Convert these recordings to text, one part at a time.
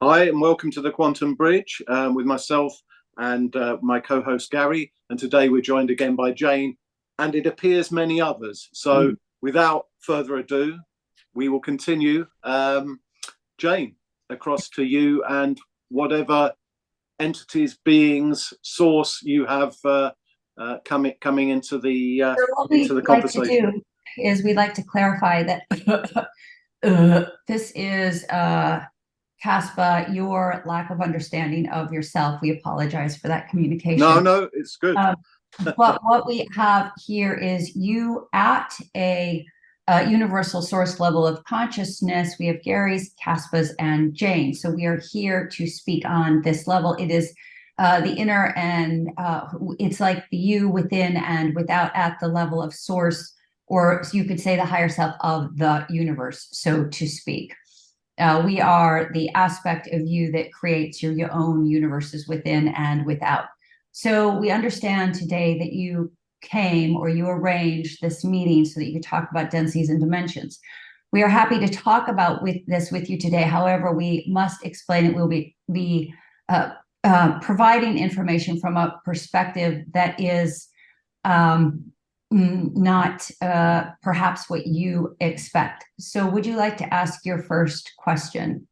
Hi, and welcome to the Quantum Bridge with myself and my co host Gary. And today we're joined again by Jane, and it appears many others. So, without further ado, we will continue. Jane, across to you and whatever entities, beings, source you have coming So what into we the like to conversation. do is we like to clarify that this is Caspa, your lack of understanding of yourself. We apologize for that No, communication. no, it's good. Um, but what we have here is you at a universal source level of consciousness. We have Gary's, Caspa's, and Jane. So we are here to speak on this level. It is the inner and it's like the you within and without at the level of source, or you could say the higher self of the universe, so to speak. We are the aspect of you that creates your own universes within and without. So we understand today that you came or you arranged this meeting so that you could talk about densities and dimensions. We are happy to talk about this with you today. However, we must explain that we'll be providing information from a perspective that is not perhaps what you expect. So would you like to ask your first question?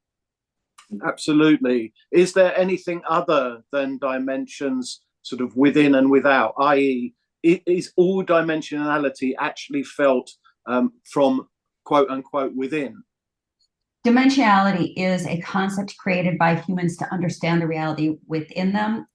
Absolutely. Is there anything other than dimensions sort of within and without, i.e., is all dimensionality actually felt from quote unquote within? Dimensionality is a concept created by humans to understand the reality within them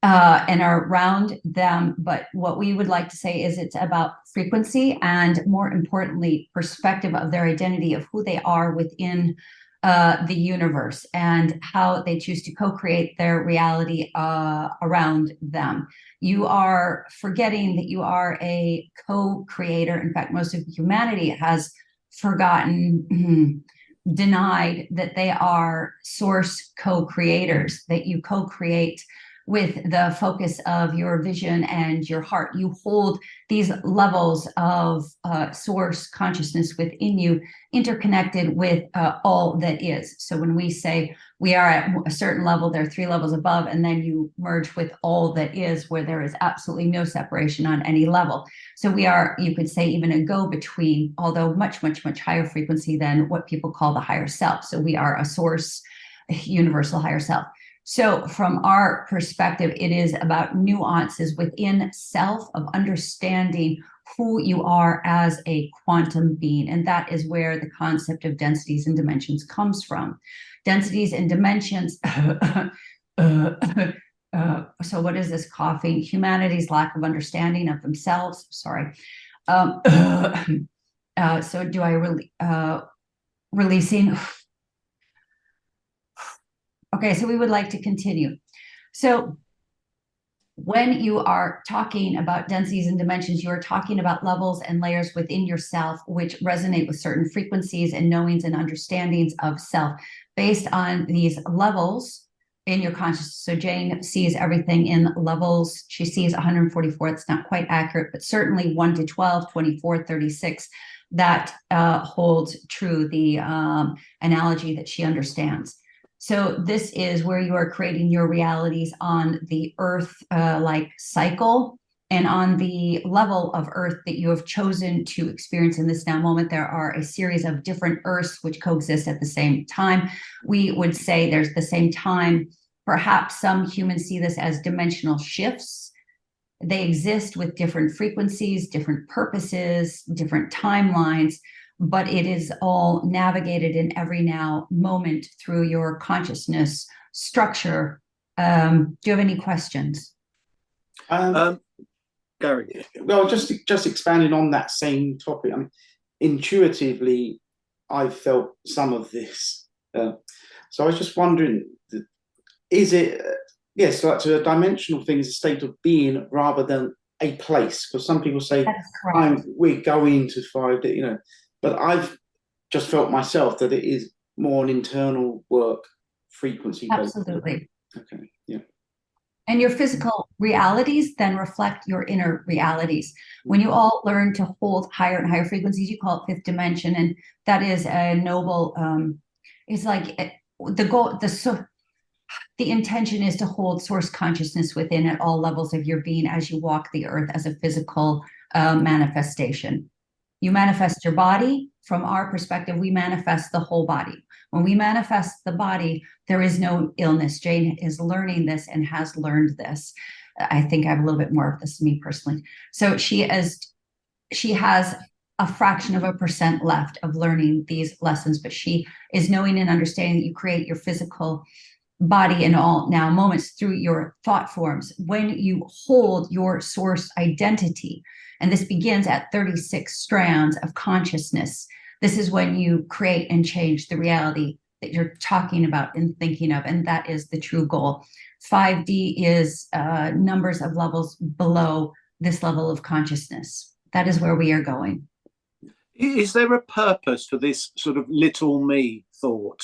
and around them. But what we would like to say is it's about frequency and, more importantly, perspective of their identity, of who they are within the universe and how they choose to co-create their reality around them. You are forgetting that you are a co-creator. In fact, most of humanity has forgotten, denied that they are source co-creators, that you co-create with the focus of your vision and your heart. You hold these levels of source consciousness within you, interconnected with all that is. So when we say we are at a certain level, there are three levels above, and then you merge with all that is, where there is absolutely no separation on any level. So we are, you could say, even a go-between, although much, much, much higher frequency than what people call the higher self. So we are a source, a universal higher self. So from our perspective, it is about nuances within self of understanding who you are as a quantum being. And that is where the concept of densities and dimensions comes from. Densities and dimensions. So what is this coughing? Humanity's lack of understanding of themselves. Sorry. So do I really releasing? Okay, so we would like to continue. So when you are talking about densities and dimensions, you are talking about levels and layers within yourself, which resonate with certain frequencies and knowings and understandings of self based on these levels in your consciousness. So Jane sees everything in levels. She sees 144. It's not quite accurate, but certainly 1 to 12, 24, 36. That holds true, the analogy that she understands. So this is where you are creating your realities on the Earth like cycle, and on the level of Earth that you have chosen to experience in this now moment. There are a series of different Earths which coexist at the same time. We would say there's the same time. Perhaps some humans see this as dimensional shifts. They exist with different frequencies, different purposes, different timelines, but it is all navigated in every now moment through your consciousness structure. Do you have any questions? Gary. Well, just expanding on that same topic. I mean, intuitively, I felt some of this. So I was just wondering, is it yes, like to a dimensional thing is a state of being rather than a place? Because some people say we're going to 5D, but I've just felt myself that it is more an internal work frequency based. Absolutely. Okay, yeah. And your physical realities then reflect your inner realities. When you all learn to hold higher and higher frequencies, you call it fifth dimension. And that is a noble, it's like the goal, the intention is to hold source consciousness within at all levels of your being as you walk the earth as a physical manifestation. You manifest your body. From our perspective, we manifest the whole body. When we manifest the body, there is no illness. Jane is learning this and has learned this. I think I have a little bit more of this, me personally. So she has a fraction of a percent left of learning these lessons, but she is knowing and understanding that you create your physical body in all now moments through your thought forms. When you hold your source identity, and this begins at 36 strands of consciousness, this is when you create and change the reality that you're talking about and thinking of, and that is the true goal. 5D is numbers of levels below this level of consciousness. That is where we are going. Is there a purpose for this sort of little me thought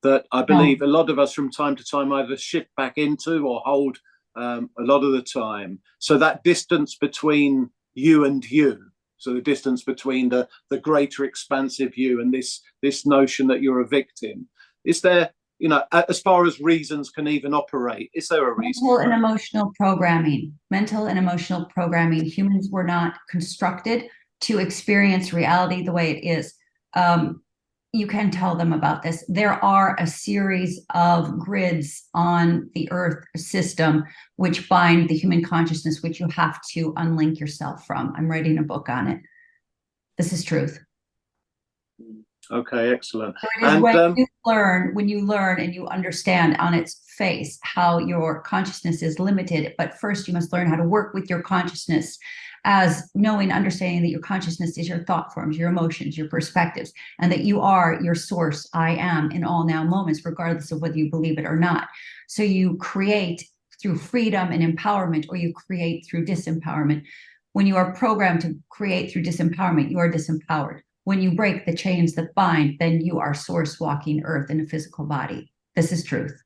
that I believe a lot of us from time to time either shift back into or hold a lot of the time? So that distance between you and you, so the distance between the greater expansive you and this notion that you're a victim, is there, you know, as far as reasons can even operate, is there a reason? Mental and emotional programming. Mental and emotional programming. Humans were not constructed to experience reality the way it is. You can tell them about this. There are a series of grids on the Earth system which bind the human consciousness, which you have to unlink yourself from. I'm writing a book on it. This is truth. Okay, excellent. So it is when you learn and you understand on its face how your consciousness is limited, but first you must learn how to work with your consciousness as knowing, understanding that your consciousness is your thought forms, your emotions, your perspectives, and that you are your source, I am, in all now moments, regardless of whether you believe it or not. So you create through freedom and empowerment, or you create through disempowerment. When you are programmed to create through disempowerment, you are disempowered. When you break the chains that bind, then you are source walking earth in a physical body. This is truth.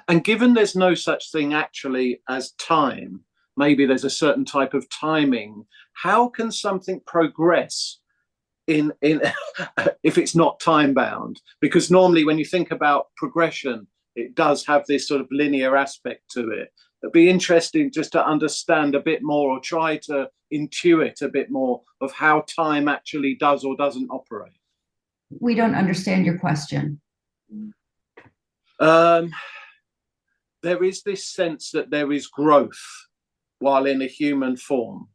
And given there's no such thing actually as time, maybe there's a certain type of timing, how can something progress in if it's not time bound? Because normally when you think about progression, it does have this sort of linear aspect to it. It'd be interesting just to understand a bit more, or try to intuit a bit more of how time actually does or doesn't operate. We don't understand your question. There is this sense that there is growth while in a human form.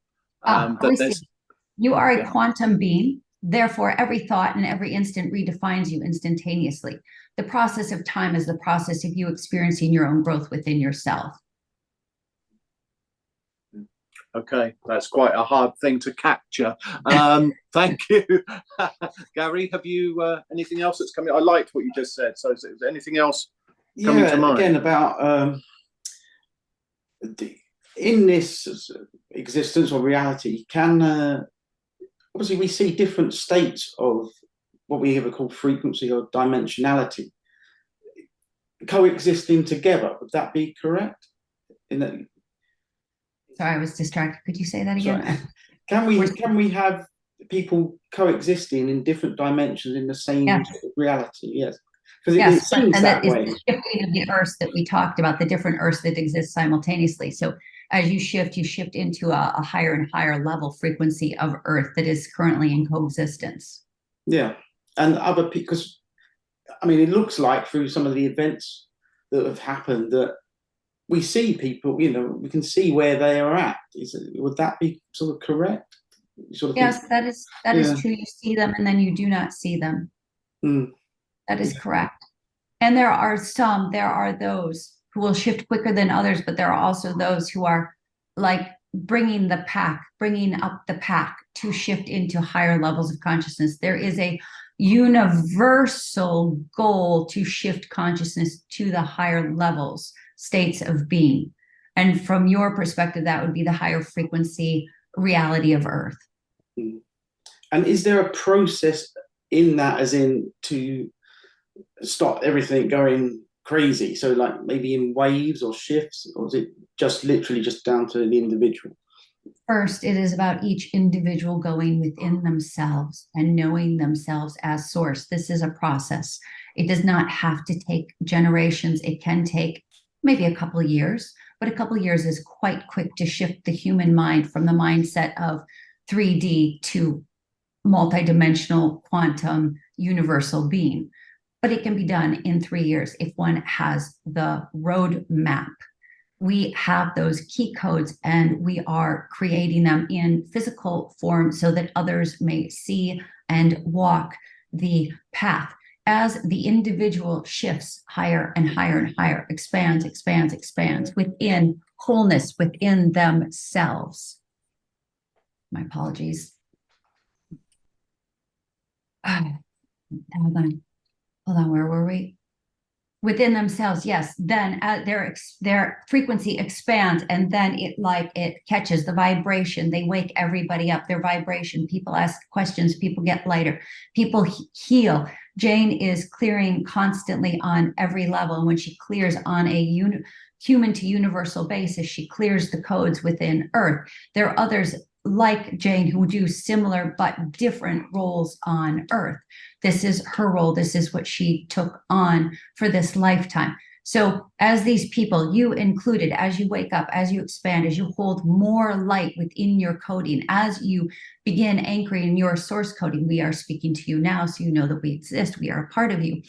You are a quantum being. Therefore, every thought and every instant redefines you instantaneously. The process of time is the process of you experiencing your own growth within yourself. Okay, that's quite a hard thing to capture. Thank you. Gary, have you anything else that's coming? I liked what you just said. So is there anything else coming to mind? Again, about in this existence or reality, can obviously we see different states of what we ever call frequency or dimensionality coexisting together. Would that be correct? Sorry, I was distracted. Could you say that again? Sorry. Can we have people coexisting in different dimensions in the same reality? Yes. Because it seems that way. It's the shifting of the earths that we talked about, the different earths that exist simultaneously. So as you shift into a higher and higher level frequency of earth that is currently in coexistence. Yeah. And because I mean, it looks like through some of the events that have happened that we see people, you know, we can see where they are at. Would that be sort of correct? Yes, that is true. You see them and then you do not see them. That is correct. And there are those who will shift quicker than others, but there are also those who are like bringing up the pack to shift into higher levels of consciousness. There is a universal goal to shift consciousness to the higher levels, states of being. And from your perspective, that would be the higher frequency reality of Earth. And is there a process in that, as in to stop everything going crazy? So like maybe in waves or shifts, or is it just literally just down to the individual? First, it is about each individual going within themselves and knowing themselves as source. This is a process. It does not have to take generations. It can take maybe a couple of years, but a couple of years is quite quick to shift the human mind from the mindset of 3D to multidimensional quantum universal being. But it can be done in 3 years if one has the roadmap. We have those key codes and we are creating them in physical form so that others may see and walk the path. As the individual shifts higher and higher and higher, expands within wholeness within themselves. My apologies. Hold on, where were we? Within themselves, yes. Then their frequency expands, and then it catches the vibration. They wake everybody up. Their vibration. People ask questions. People get lighter. People heal. Jane is clearing constantly on every level, and when she clears on a human to universal basis, she clears the codes within Earth. There are others like Jane who do similar but different roles on Earth. This is her role. This is what she took on for this lifetime. So as these people, you included, as you wake up, as you expand, as you hold more light within your coding, as you begin anchoring your source coding, we are speaking to you now, so you know that we exist. We are a part of you.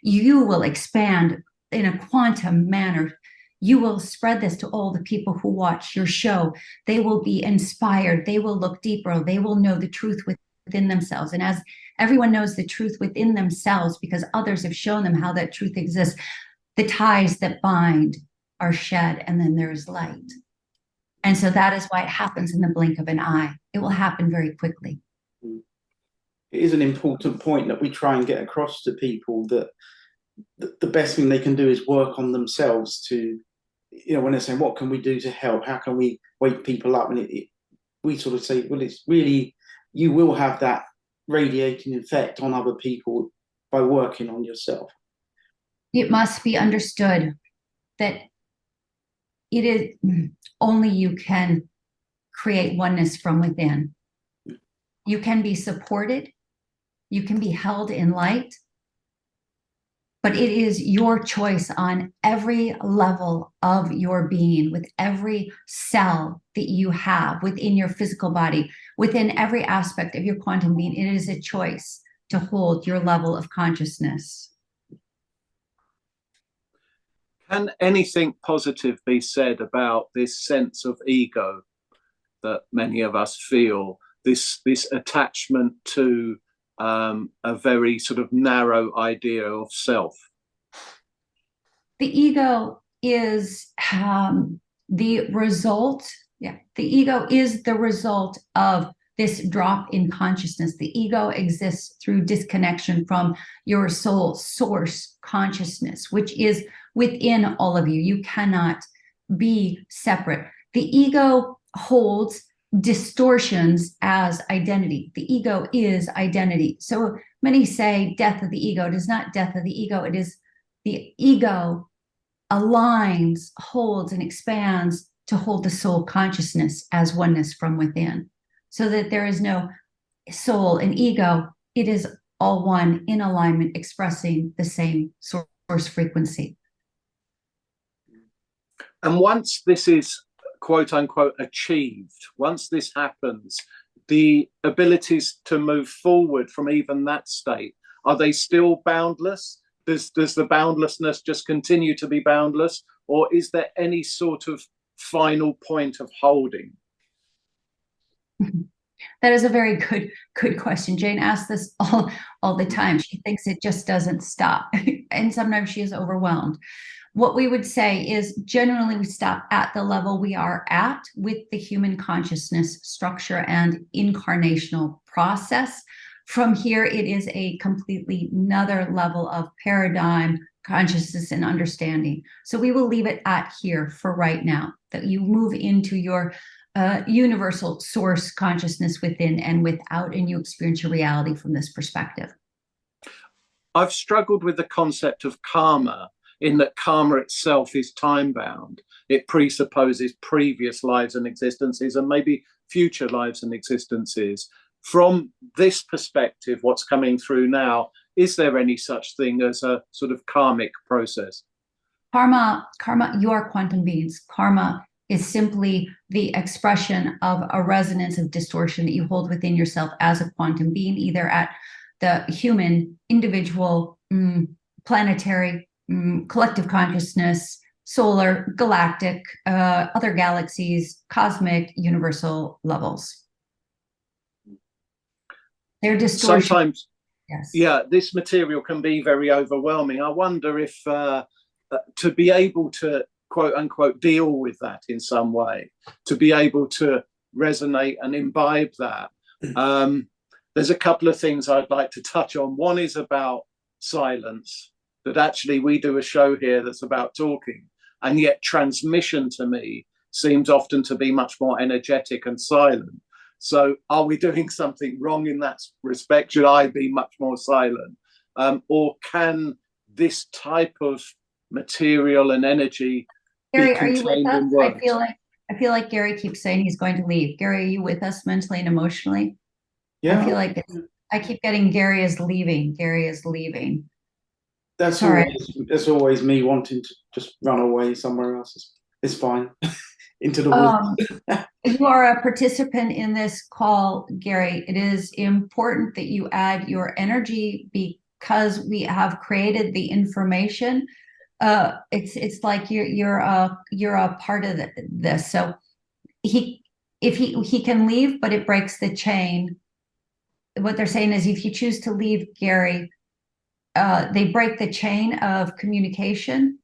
You will expand in a quantum manner. You will spread this to all the people who watch your show. They will be inspired. They will look deeper. They will know the truth within themselves. And as everyone knows the truth within themselves, because others have shown them how that truth exists, the ties that bind are shed, and then there is light. And so that is why it happens in the blink of an eye. It will happen very quickly. It is an important point that we try and get across to people, that the best thing they can do is work on themselves to, when they're saying, what can we do to help? How can we wake people up? And we sort of say, well, it's really, you will have that radiating effect on other people by working on yourself. It must be understood that it is only you can create oneness from within. You can be supported, you can be held in light, but it is your choice on every level of your being, with every cell that you have within your physical body, within every aspect of your quantum being. It is a choice to hold your level of consciousness. Can anything positive be said about this sense of ego that many of us feel, this attachment to a very sort of narrow idea of self? The ego is the result. Yeah, the ego is the result of this drop in consciousness. The ego exists through disconnection from your soul source consciousness, which is within all of you. You cannot be separate. The ego holds distortions as identity. The ego is identity. So many say death of the ego. It is not death of the ego. It is the ego aligns, holds, and expands to hold the soul consciousness as oneness from within, so that there is no soul and ego. It is all one in alignment, expressing the same source frequency. And once this is quote unquote achieved, once this happens, the abilities to move forward from even that state, are they still boundless? Does the boundlessness just continue to be boundless, or is there any sort of final point of holding? That is a very good question. Jane asks this all the time. She thinks it just doesn't stop, and sometimes she is overwhelmed. What we would say is generally we stop at the level we are at with the human consciousness structure and incarnational process. From here, it is a completely another level of paradigm, consciousness, and understanding. So we will leave it at here for right now, that you move into your universal source consciousness within and without, and you experience your reality from this perspective. I've struggled with the concept of karma, in that karma itself is time bound. It presupposes previous lives and existences and maybe future lives and existences. From this perspective, what's coming through now, is there any such thing as a sort of karmic process? Karma, you are quantum beings. Karma is simply the expression of a resonance of distortion that you hold within yourself as a quantum being, either at the human, individual, planetary, collective consciousness, solar, galactic, other galaxies, cosmic, universal levels. They're distortion. Sometimes, yes. Yeah, this material can be very overwhelming. I wonder if to be able to, quote unquote, deal with that in some way, to be able to resonate and imbibe that. There's a couple of things I'd like to touch on. One is about silence, that actually we do a show here that's about talking, and yet transmission to me seems often to be much more energetic and silent. So are we doing something wrong in that respect? Should I be much more silent? Or can this type of material and energy Gary, be are you with contained us? in words? I feel like Gary keeps saying he's going to leave. Gary, are you with us mentally and emotionally? Yeah, I feel like I keep getting Gary is leaving. Gary is leaving. that's always me wanting to just run away somewhere else. It's fine. Into the woods. You are a participant in this call, Gary. It is important that you add your energy because we have created the information. It's like you're a part of this. So he can leave, but it breaks the chain. What they're saying is, if you choose to leave, Gary, they break the chain of communication,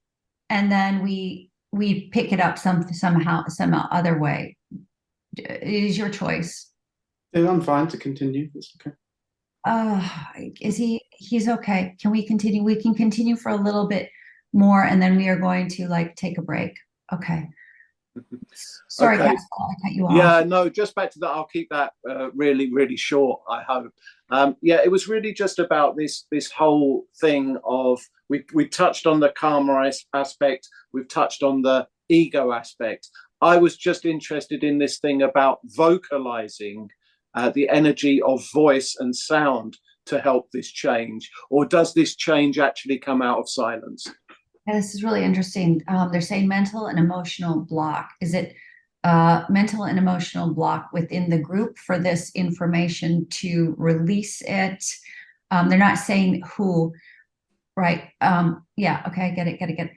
and then we pick it up some other way. It is your choice. Yeah, I'm fine to continue. It's okay. He's okay. Can we continue? We can continue for a little bit more, and then we are going to take a break. Okay. Sorry, Okay. Casper, I cut you off. Yeah, no, just back to that. I'll keep that really, really short, I hope. Yeah, it was really just about this whole thing of, we touched on the karma aspect, we've touched on the ego aspect. I was just interested in this thing about vocalizing the energy of voice and sound to help this change, or does this change actually come out of silence? Yeah, this is really interesting. They're saying mental and emotional block. Is it mental and emotional block within the group for this information to release it? They're not saying who, right? Yeah, okay, I get it.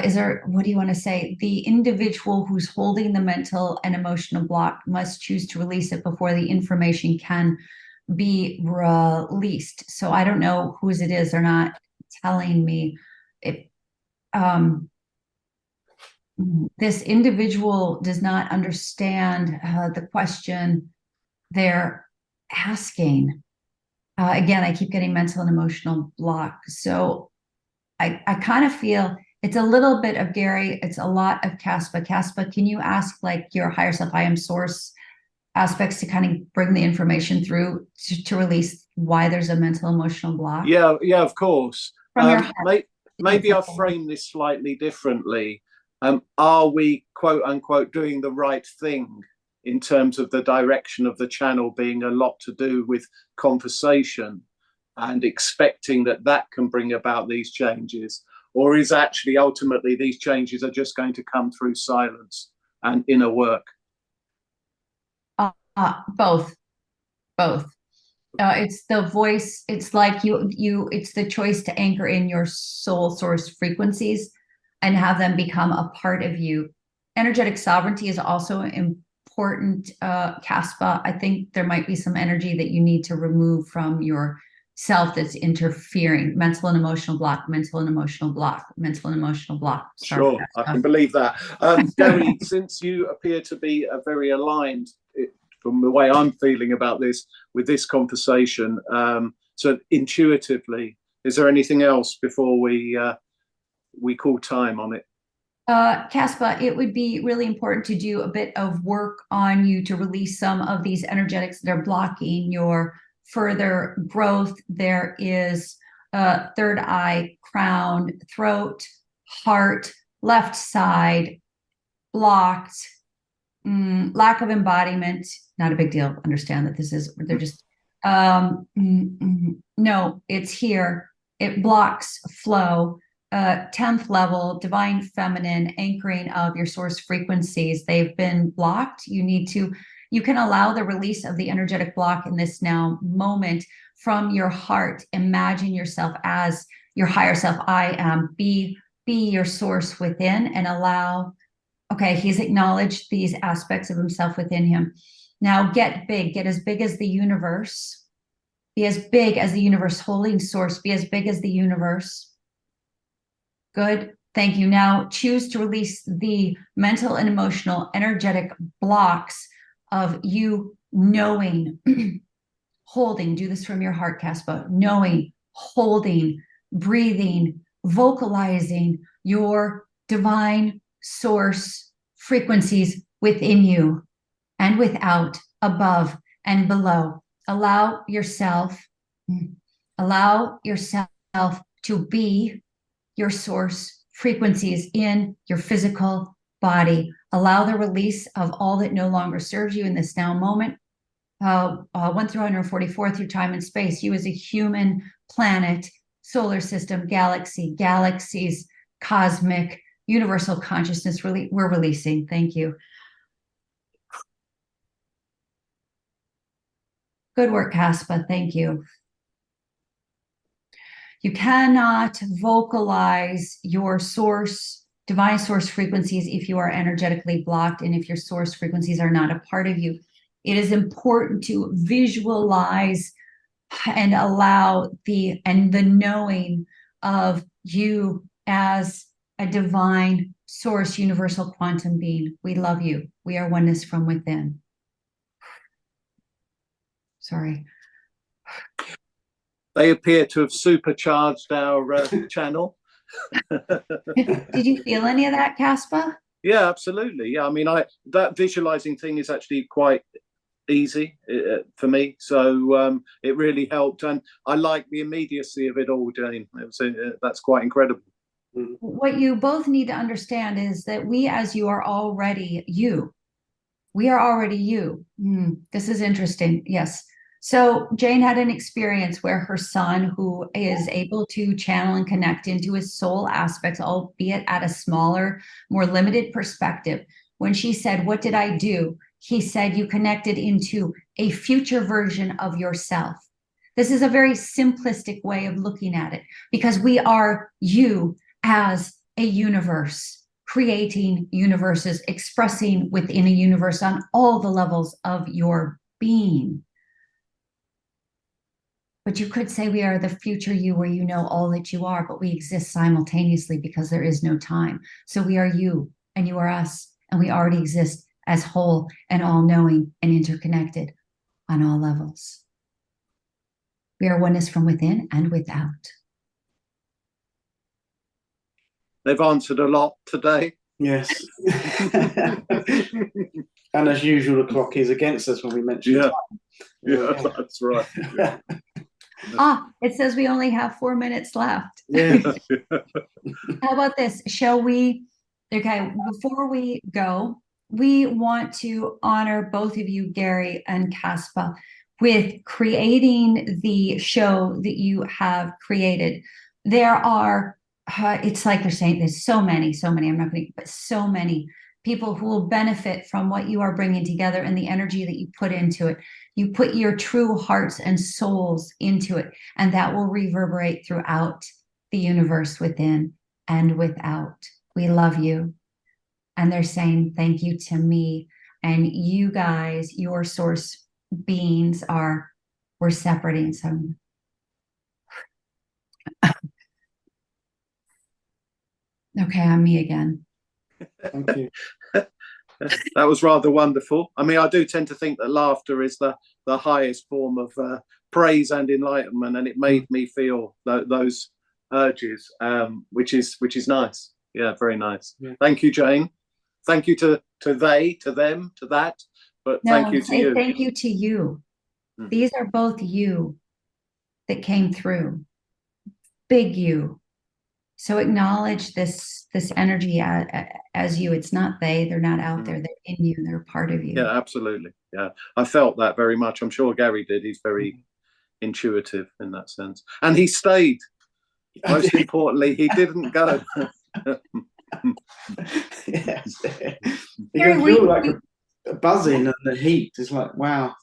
Is there, what do you want to say? The individual who's holding the mental and emotional block must choose to release it before the information can be released. So I don't know whose it is. They're not telling me. This individual does not understand the question they're asking. Again, I keep getting mental and emotional block. So I kind of feel it's a little bit of Gary. It's a lot of Caspa. Caspa, can you ask your higher self, I am source aspects to kind of bring the information through to release why there's a mental emotional block? Yeah, of course. From your heart. Maybe I'll frame this slightly differently. Are we, quote unquote, doing the right thing in terms of the direction of the channel being a lot to do with conversation and expecting that can bring about these changes? Or is actually ultimately these changes are just going to come through silence and inner work? Both. It's the voice. It's like it's the choice to anchor in your soul source frequencies and have them become a part of you. Energetic sovereignty is also important, Caspa. I think there might be some energy that you need to remove from your self that's interfering. Mental and emotional block. Sure, I can believe that. Gary, since you appear to be very aligned from the way I'm feeling about this, with this conversation, so intuitively, is there anything else before we call time on it? Caspa, it would be really important to do a bit of work on you to release some of these energetics that are blocking your further growth. There is third eye, crown, throat, heart, left side, blocked, lack of embodiment, not a big deal. Understand that they're just, no, it's here. It blocks flow. 10th level, divine feminine, anchoring of your source frequencies. They've been blocked. You can allow the release of the energetic block in this now moment from your heart. Imagine yourself as your higher self. I am. Be your source within, and allow. Okay, he's acknowledged these aspects of himself within him. Now get big. Get as big as the universe. Be as big as the universe. Holding source. Be as big as the universe. Good. Thank you. Now choose to release the mental and emotional energetic blocks of you knowing, holding. Do this from your heart, Caspa. Knowing, holding, breathing, vocalizing your divine source frequencies within you and without, above and below. Allow yourself to be your source frequencies in your physical body. Allow the release of all that no longer serves you in this now moment. 1 through 144 through time and space. You as a human, planet, solar system, galaxies, cosmic, universal consciousness. We're releasing. Thank you. Good work, Caspa. Thank you. You cannot vocalize your source, divine source frequencies if you are energetically blocked and if your source frequencies are not a part of you. It is important to visualize and allow the knowing of you as a divine source, universal quantum being. We love you. We are oneness from within. Sorry. They appear to have supercharged our channel. Did you feel any of that, Caspa? Yeah, absolutely. Yeah, I mean, that visualizing thing is actually quite easy for me, so it really helped, and I like the immediacy of it all, Jane. That's quite incredible. What you both need to understand is that we, as you, are already you. We are already you. This is interesting. Yes. So Jane had an experience where her son, who is able to channel and connect into his soul aspects, albeit at a smaller, more limited perspective, when she said, "What did I do?" He said, "You connected into a future version of yourself." This is a very simplistic way of looking at it, because we are you as a universe, creating universes, expressing within a universe on all the levels of your being. But you could say we are the future you, where you know all that you are, but we exist simultaneously because there is no time. So we are you and you are us, and we already exist as whole and all-knowing and interconnected on all levels. We are oneness from within and without. They've answered a lot today. Yes. And as usual, the clock is against us when we mention time. Yeah, that's right. Yeah. It says we only have 4 minutes left. Yeah. How about this? Shall we? Okay, before we go, we want to honor both of you, Gary and Caspa, with creating the show that you have created. There are, it's like they're saying, there's so many, I'm not going to, but so many people who will benefit from what you are bringing together and the energy that you put into it. You put your true hearts and souls into it, and that will reverberate throughout the universe within and without. We love you. And they're saying thank you to me. And you guys, your source beings we're separating some. Okay, I'm me again. Thank you. That was rather wonderful. I mean, I do tend to think that laughter is the highest form of praise and enlightenment, and it made me feel those urges, which is nice. Yeah, very nice. Yeah. Thank you, Jane. Thank you to they, to them, to that, but thank you to you. Thank you to you. These are both you that came through. Big you. So acknowledge this energy as you. It's not they're not out there. They're in you. They're a part of you. Yeah, absolutely. Yeah, I felt that very much. I'm sure Gary did. He's very intuitive in that sense, and he stayed. Most importantly, he didn't go. Yes, you can feel like a buzzing, and the heat is like, wow.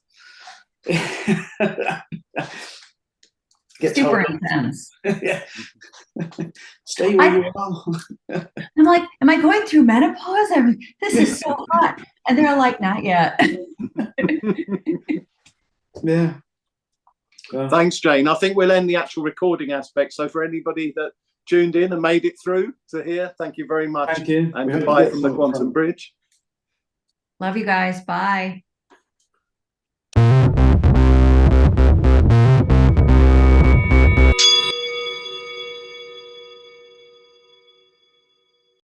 Super intense. Yeah. Stay where you are. I'm like, am I going through menopause? This is so hot. And they're like, not yet. Yeah. Thanks, Jane. I think we'll end the actual recording aspect. So for anybody that tuned in and made it through to here, thank you very much. Thank you. And goodbye from the Quantum Bridge. Love you guys. Bye.